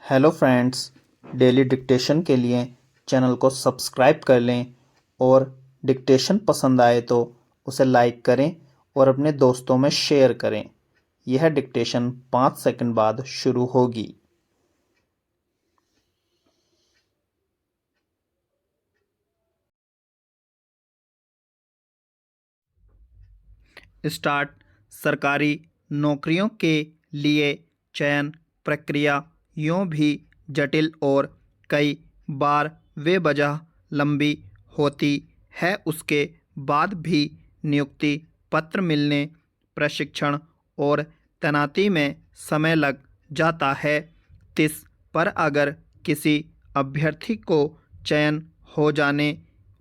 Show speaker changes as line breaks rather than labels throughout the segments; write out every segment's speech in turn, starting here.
Hello friends, daily dictation के लिए channel को सब्सक्राइब कर लें और डिक्टेशन पसंद आए तो उसे लाइक करें और अपने दोस्तों में शेयर करें। यह डिक्टेशन 5 सेकंड बाद शुरू होगी। स्टार्ट। सरकारी नौकरियों के लिए चयन प्रक्रिया यूँ भी जटिल और कई बार बेवजह लंबी होती है। उसके बाद भी नियुक्ति पत्र मिलने, प्रशिक्षण और तैनाती में समय लग जाता है। पर अगर किसी अभ्यर्थी को चयन हो जाने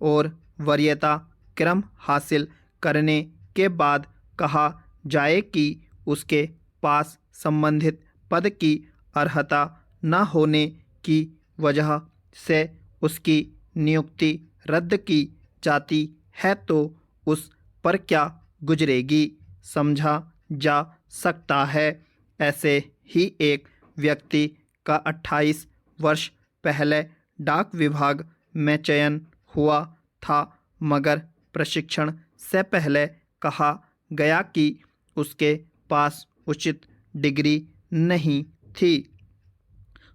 और वरीयता क्रम हासिल करने के बाद कहा जाए कि उसके पास संबंधित पद की अर्हता न होने की वजह से उसकी नियुक्ति रद्द की जाती है तो उस पर क्या गुजरेगी समझा जा सकता है। ऐसे ही एक व्यक्ति का 28 वर्ष पहले डाक विभाग में चयन हुआ था, मगर प्रशिक्षण से पहले कहा गया कि उसके पास उचित डिग्री नहीं थी।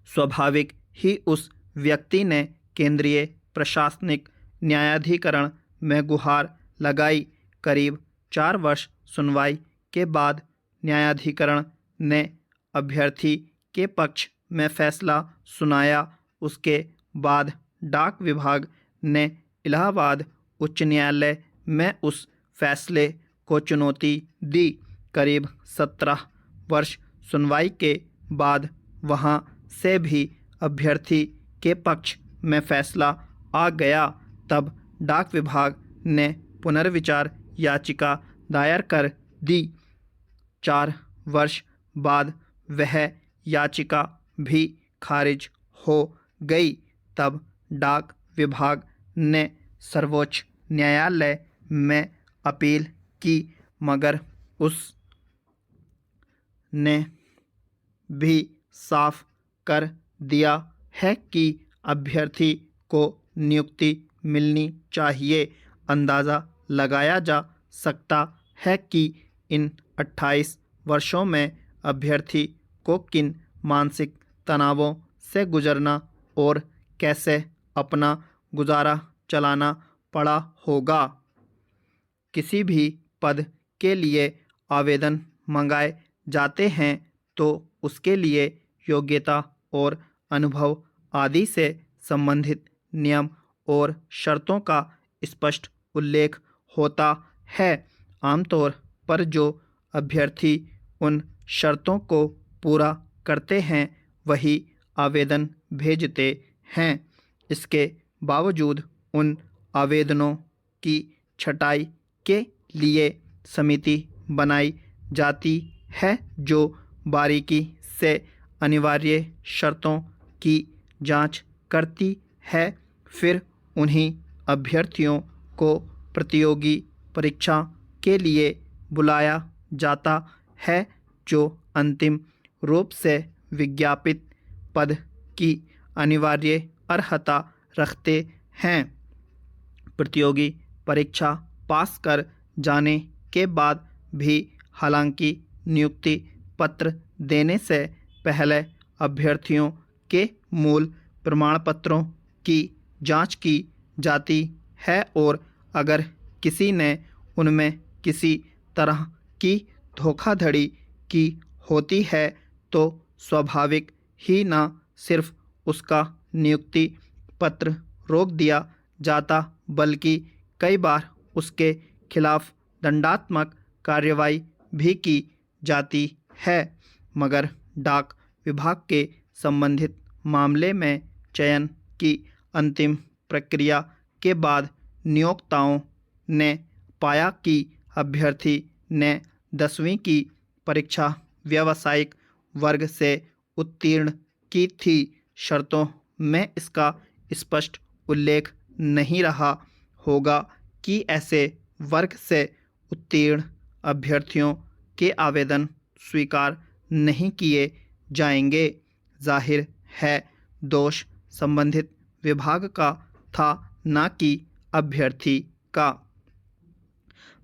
स्वाभाविक ही उस व्यक्ति ने केंद्रीय प्रशासनिक न्यायाधिकरण में गुहार लगाई। करीब 4 वर्ष सुनवाई के बाद न्यायाधिकरण ने अभ्यर्थी के पक्ष में फैसला सुनाया। उसके बाद डाक विभाग ने इलाहाबाद उच्च न्यायालय में उस फैसले को चुनौती दी। करीब 17 वर्ष सुनवाई के बाद वहां से भी अभ्यर्थी के पक्ष में फैसला आ गया। तब डाक विभाग ने पुनर्विचार याचिका दायर कर दी। 4 वर्ष बाद वह याचिका भी खारिज हो गई। तब डाक विभाग ने सर्वोच्च न्यायालय में अपील की, मगर उस ने भी साफ कर दिया है कि अभ्यर्थी को नियुक्ति मिलनी चाहिए। अंदाज़ा लगाया जा सकता है कि इन 28 वर्षों में अभ्यर्थी को किन मानसिक तनावों से गुजरना और कैसे अपना गुजारा चलाना पड़ा होगा। किसी भी पद के लिए आवेदन मंगाए जाते हैं तो उसके लिए योग्यता और अनुभव आदि से संबंधित नियम और शर्तों का स्पष्ट उल्लेख होता है। आमतौर पर जो अभ्यर्थी उन शर्तों को पूरा करते हैं वही आवेदन भेजते हैं। इसके बावजूद उन आवेदनों की छँटाई के लिए समिति बनाई जाती है जो बारीकी से अनिवार्य शर्तों की जांच करती है। फिर उन्हीं अभ्यर्थियों को प्रतियोगी परीक्षा के लिए बुलाया जाता है जो अंतिम रूप से विज्ञापित पद की अनिवार्य अर्हता रखते हैं। प्रतियोगी परीक्षा पास कर जाने के बाद भी हालांकि नियुक्ति पत्र देने से पहले अभ्यर्थियों के मूल प्रमाण पत्रों की जांच की जाती है और अगर किसी ने उनमें किसी तरह की धोखाधड़ी की होती है तो स्वाभाविक ही न सिर्फ उसका नियुक्ति पत्र रोक दिया जाता बल्कि कई बार उसके खिलाफ दंडात्मक कार्रवाई भी की जाती है। मगर डाक विभाग के संबंधित मामले में चयन की अंतिम प्रक्रिया के बाद नियोक्ताओं ने पाया कि अभ्यर्थी ने 10वीं की परीक्षा व्यावसायिक वर्ग से उत्तीर्ण की थी। शर्तों में इसका स्पष्ट उल्लेख नहीं रहा होगा कि ऐसे वर्ग से उत्तीर्ण अभ्यर्थियों के आवेदन स्वीकार नहीं किए जाएंगे। जाहिर है दोष संबंधित विभाग का था, न कि अभ्यर्थी का।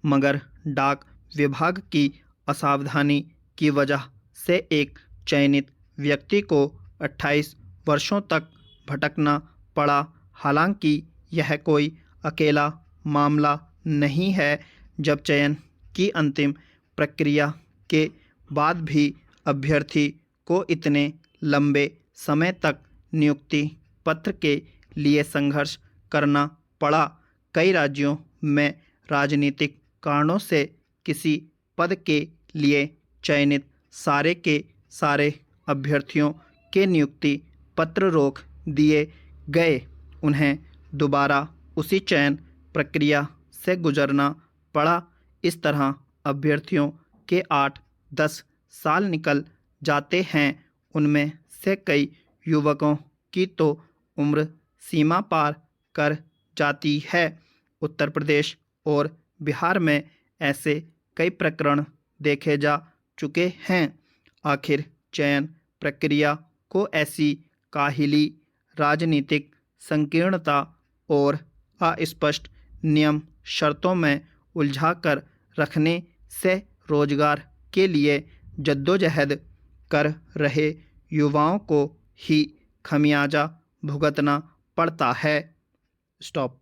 मगर डाक विभाग की असावधानी की वजह से एक चयनित व्यक्ति को 28 वर्षों तक भटकना पड़ा। हालांकि यह कोई अकेला मामला नहीं है। जब चयन की अंतिम प्रक्रिया के बाद भी अभ्यर्थी को इतने लंबे समय तक नियुक्ति पत्र के लिए संघर्ष करना पड़ा। कई राज्यों में राजनीतिक कारणों से किसी पद के लिए चयनित सारे के सारे अभ्यर्थियों के नियुक्ति पत्र रोक दिए गए। उन्हें दोबारा उसी चयन प्रक्रिया से गुजरना पड़ा। इस तरह अभ्यर्थियों के 8-10 साल निकल जाते हैं। उनमें से कई युवकों की तो उम्र सीमा पार कर जाती है। उत्तर प्रदेश और बिहार में ऐसे कई प्रकरण देखे जा चुके हैं। आखिर चयन प्रक्रिया को ऐसी काहिली, राजनीतिक संकीर्णता और अस्पष्ट नियम शर्तों में उलझा कर रखने से रोजगार के लिए जद्दोजहद कर रहे युवाओं को ही खमियाजा भुगतना पड़ता है। स्टॉप।